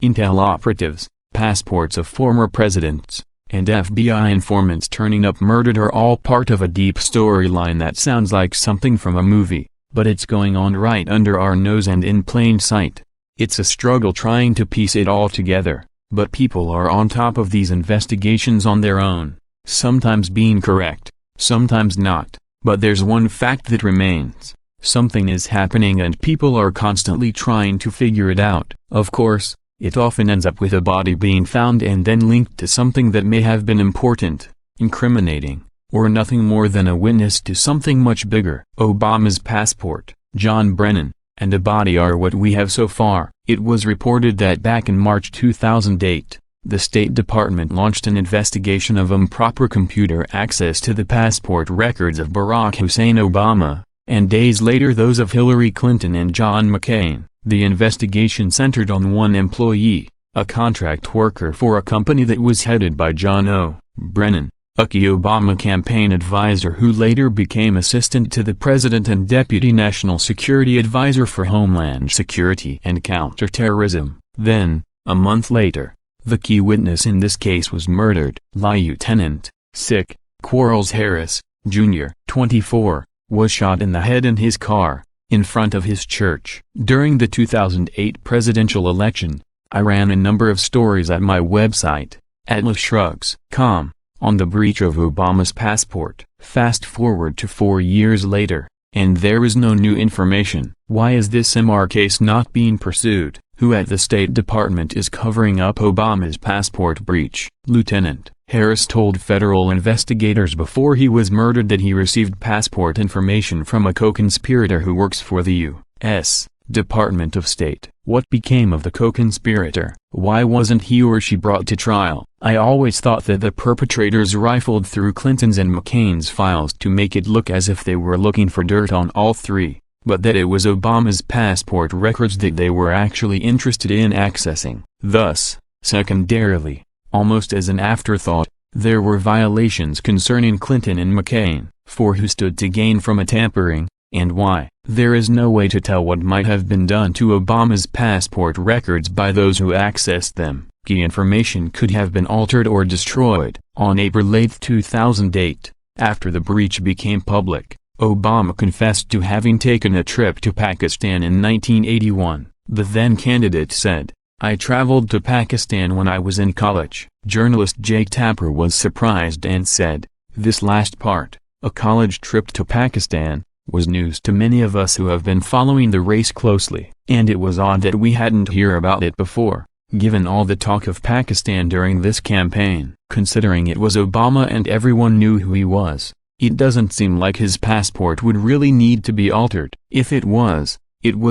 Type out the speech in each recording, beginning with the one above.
intel operatives, passports of former presidents, and FBI informants turning up murdered are all part of a deep storyline that sounds like something from a movie, but it's going on right under our nose and in plain sight. It's a struggle trying to piece it all together, but people are on top of these investigations on their own, sometimes being correct, sometimes not, but there's one fact that remains. Something is happening and people are constantly trying to figure it out. Of course, it often ends up with a body being found and then linked to something that may have been important, incriminating, or nothing more than a witness to something much bigger. Obama's passport, John Brennan, and a body are what we have so far. It was reported that back in March 2008, the State Department launched an investigation of improper computer access to the passport records of Barack Hussein Obama, and days later those of Hillary Clinton and John McCain. The investigation centered on one employee, a contract worker for a company that was headed by John O. Brennan, a key Obama campaign advisor who later became assistant to the president and deputy national security advisor for Homeland Security and Counterterrorism. Then, a month later, the key witness in this case was murdered. Lieutenant Sick Quarles Harris, Jr., 24, was shot in the head in his car, in front of his church. During the 2008 presidential election, I ran a number of stories at my website, atlasshrugs.com, on the breach of Obama's passport. Fast forward to 4 years later, and there is no new information. Why is this MR case not being pursued? Who at the State Department is covering up Obama's passport breach? Lieutenant Harris told federal investigators before he was murdered that he received passport information from a co-conspirator who works for the U.S. Department of State. What became of the co-conspirator? Why wasn't he or she brought to trial? I always thought that the perpetrators rifled through Clinton's and McCain's files to make it look as if they were looking for dirt on all three, but that it was Obama's passport records that they were actually interested in accessing. Thus, secondarily, almost as an afterthought, there were violations concerning Clinton and McCain, for who stood to gain from a tampering, and why. There is no way to tell what might have been done to Obama's passport records by those who accessed them. Key information could have been altered or destroyed. On April 8, 2008, after the breach became public, Obama confessed to having taken a trip to Pakistan in 1981. The then candidate said, "I traveled to Pakistan when I was in college." Journalist Jake Tapper was surprised and said, "This last part, a college trip to Pakistan, was news to many of us who have been following the race closely, and it was odd that we hadn't heard about it before, given all the talk of Pakistan during this campaign. Considering it was Obama and everyone knew who he was, it doesn't seem like his passport would really need to be altered. If it was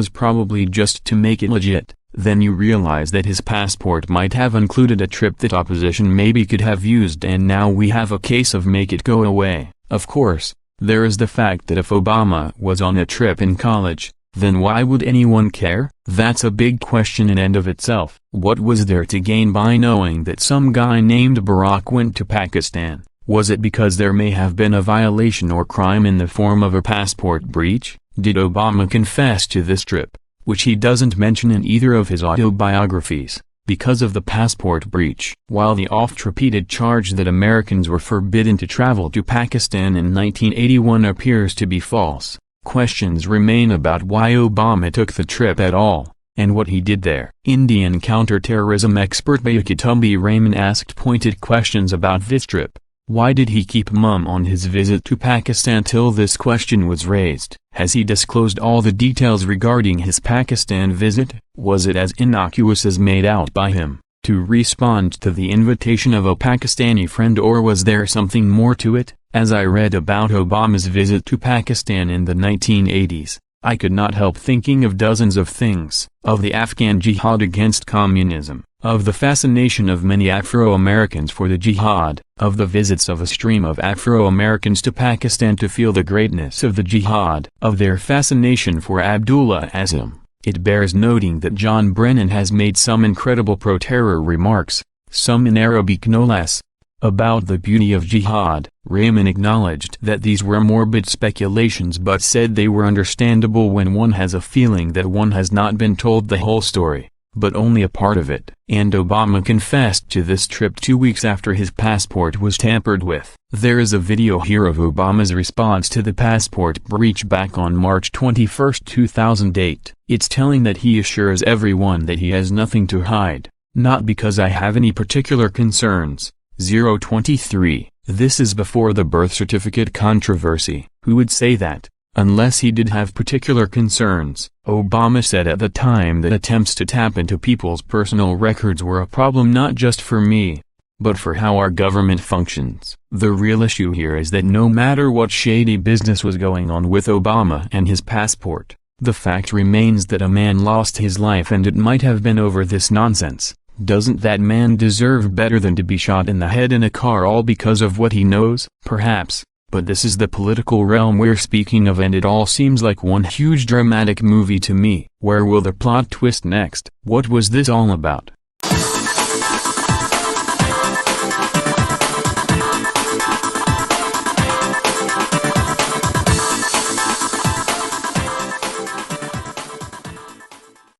probably just to make it legit." Then you realize that his passport might have included a trip that opposition maybe could have used, and now we have a case of make it go away. Of course, there is the fact that if Obama was on a trip in college, then why would anyone care? That's a big question in and of itself. What was there to gain by knowing that some guy named Barack went to Pakistan? Was it because there may have been a violation or crime in the form of a passport breach? Did Obama confess to this trip, which he doesn't mention in either of his autobiographies, because of the passport breach? While the oft-repeated charge that Americans were forbidden to travel to Pakistan in 1981 appears to be false, questions remain about why Obama took the trip at all, and what he did there. Indian counterterrorism expert Bayakutumbi Raymond asked pointed questions about this trip. Why did he keep mum on his visit to Pakistan till this question was raised? Has he disclosed all the details regarding his Pakistan visit? Was it as innocuous as made out by him, to respond to the invitation of a Pakistani friend, or was there something more to it? As I read about Obama's visit to Pakistan in the 1980s, I could not help thinking of dozens of things. Of the Afghan jihad against communism, of the fascination of many Afro-Americans for the jihad, of the visits of a stream of Afro-Americans to Pakistan to feel the greatness of the jihad, of their fascination for Abdullah Azzam. It bears noting that John Brennan has made some incredible pro-terror remarks, some in Arabic no less, about the beauty of jihad. Raymond acknowledged that these were morbid speculations but said they were understandable when one has a feeling that one has not been told the whole story. but only a part of it. And Obama confessed to this trip 2 weeks after his passport was tampered with. There is a video here of Obama's response to the passport breach back on March 21, 2008. It's telling that he assures everyone that he has nothing to hide. Not because I have any particular concerns. 023. This is before the birth certificate controversy. Who would say that? Unless he did have particular concerns. Obama said at the time that attempts to tap into people's personal records were a problem not just for me, but for how our government functions. The real issue here is that no matter what shady business was going on with Obama and his passport, the fact remains that a man lost his life and it might have been over this nonsense. Doesn't that man deserve better than to be shot in the head in a car all because of what he knows? Perhaps. But this is the political realm we're speaking of, and it all seems like one huge dramatic movie to me. Where will the plot twist next? What was this all about?